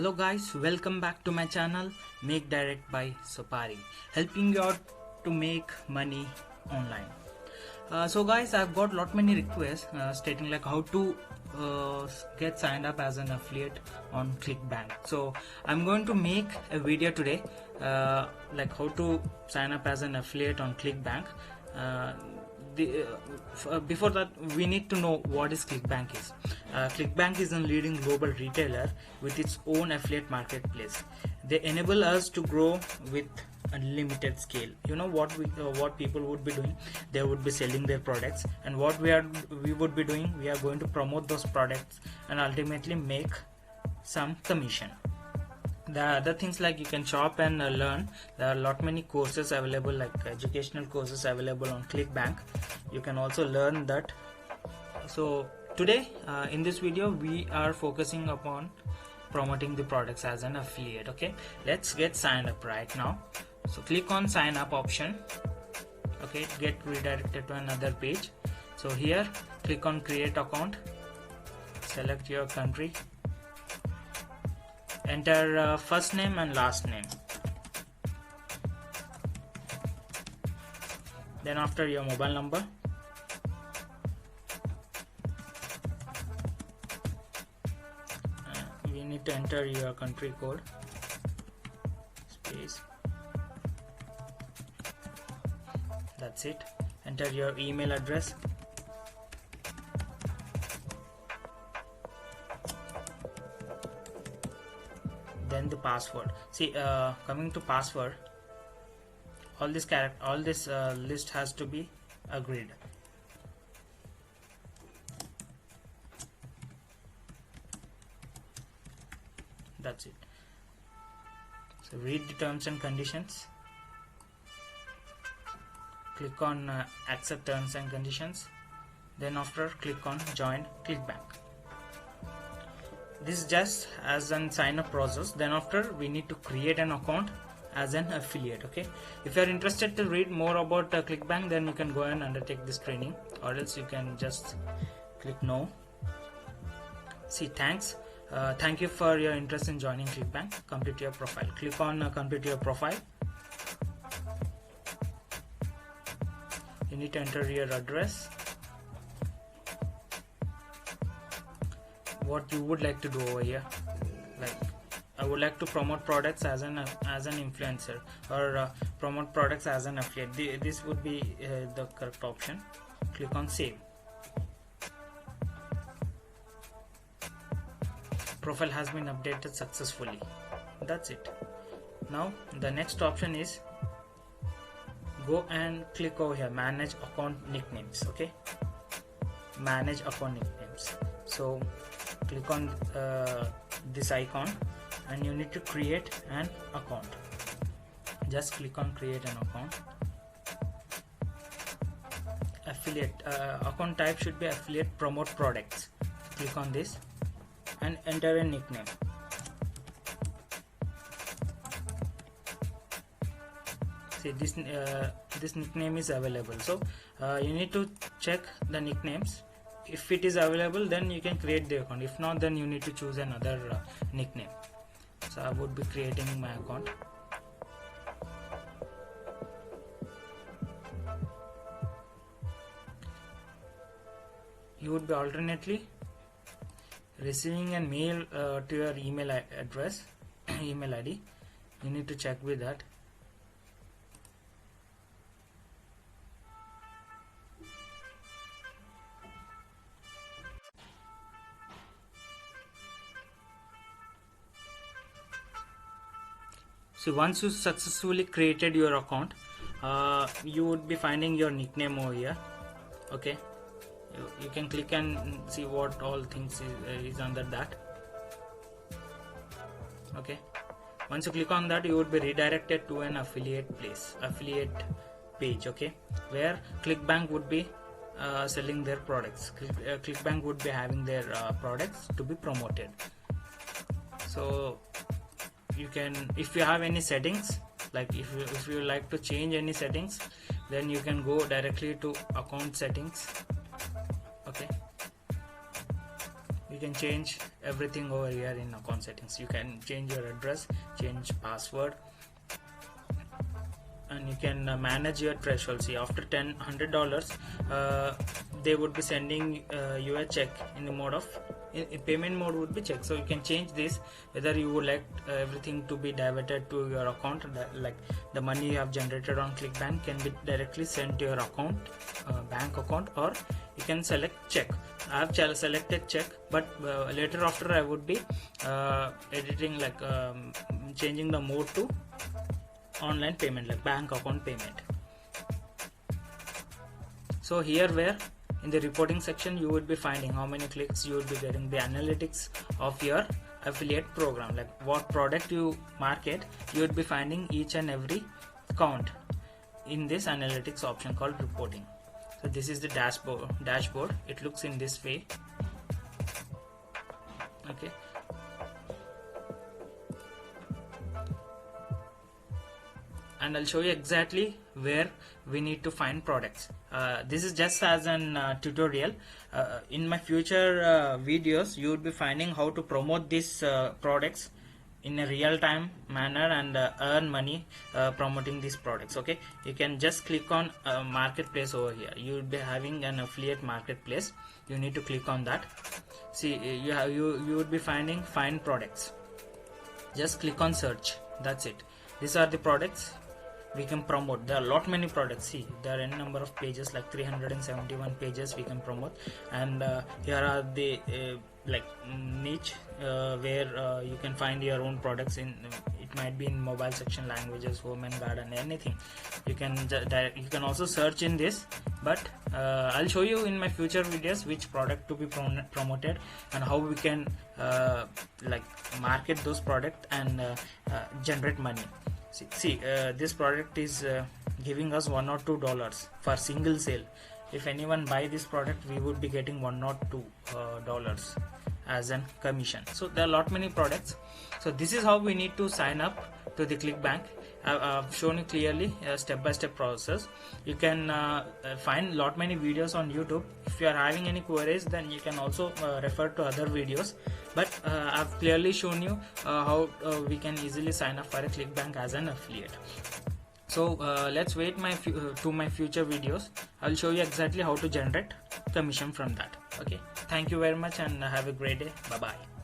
Hello guys, welcome back to my channel Make Direct by Sopari, helping you out to make money online. So guys, I've got lot many requests stating like how to get signed up as an affiliate on ClickBank. So I'm going to make a video today like how to sign up as an affiliate on ClickBank. Before that, we need to know what is ClickBank is. ClickBank is a leading global retailer with its own affiliate marketplace. They enable us to grow with unlimited scale. You know what people would be doing? They would be selling their products, and what we would be doing, we are going to promote those products and ultimately make some commission. The other things like you can shop and learn. There are a lot many courses available, like educational courses available on ClickBank. You can also learn that. So today in this video we are focusing upon promoting the products as an affiliate. Okay, let's get signed up right now. So click on sign up option. Okay, get redirected to another page. So here click on create account, select your country, enter first name and last name, then after your mobile number, we need to enter your country code, space, that's it. Enter your email address, then the password. See, coming to password, all this list has to be agreed. That's it. So read the terms and conditions, click on accept terms and conditions, then after click on join ClickBank. This is just as an sign up process. Then after we need to create an account as an affiliate. Okay, if you are interested to read more about ClickBank, then you can go and undertake this training, or else you can just click no. See, thanks. Thank you for your interest in joining ClickBank. Complete your profile. Click on complete your profile. You need to enter your address, what you would like to do over here. Like, I would like to promote products as an influencer, or promote products as an affiliate. This would be the correct option. Click on save. Profile has been updated successfully. That's it. Now the next option is go and click over here, manage account nicknames. Okay, manage account nicknames. So click on this icon and you need to create an account. Just click on create an account. Affiliate account type should be affiliate promote products. Click on this and enter a nickname. See, this nickname is available, so you need to check the nicknames. If it is available, then you can create the account. If not, then you need to choose another nickname. So I would be creating my account. You would be alternately receiving a mail to your email address, email ID. You need to check with that. So once you successfully created your account, you would be finding your nickname over here. Okay, you can click and see what all things is under that. Okay, once you click on that, you would be redirected to an affiliate page. Okay, where ClickBank would be selling their products. ClickBank would be having their products to be promoted. So you can, if you have any settings, like if you like to change any settings, then you can go directly to account settings. Okay, you can change everything over here in account settings. You can change your address, change password, and you can manage your threshold. See, after $100, they would be sending you a check in the mode of in payment mode would be check. So you can change this, whether you would like everything to be diverted to your account, like the money you have generated on ClickBank can be directly sent to your account, bank account, or you can select check. I have selected check, but later after I would be editing, like changing the mode to online payment, like bank account payment. So here, where in the reporting section, you would be finding how many clicks you would be getting, the analytics of your affiliate program, like what product you market, you would be finding each and every count in this analytics option called reporting. So this is the dashboard. It looks in this way. Okay. And I'll show you exactly where we need to find products. This is just as an tutorial. In my future videos, you would be finding how to promote these products in a real-time manner and earn money promoting these products. Okay, you can just click on marketplace over here. You would be having an affiliate marketplace. You need to click on that. See, you would be finding find products. Just click on search. That's it. These are the products we can promote. There are many products. See, there are n number of pages, like 371 pages we can promote. And here are the niche where you can find your own products in. It might be in mobile section languages, home and garden, anything. You can also search in this, but I'll show you in my future videos which product to be promoted and how we can market those products and generate money. See, this product is giving us $1 or $2 for single sale. If anyone buy this product, we would be getting $1 or $2 as an commission. So there are many products. So this is how we need to sign up to the ClickBank. I've shown you clearly a step-by-step process. You can find many videos on YouTube. If you are having any queries, then you can also refer to other videos. But I've clearly shown you how we can easily sign up for a ClickBank as an affiliate. So let's wait to my future videos. I'll show you exactly how to generate commission from that. Okay, thank you very much and have a great day. Bye bye.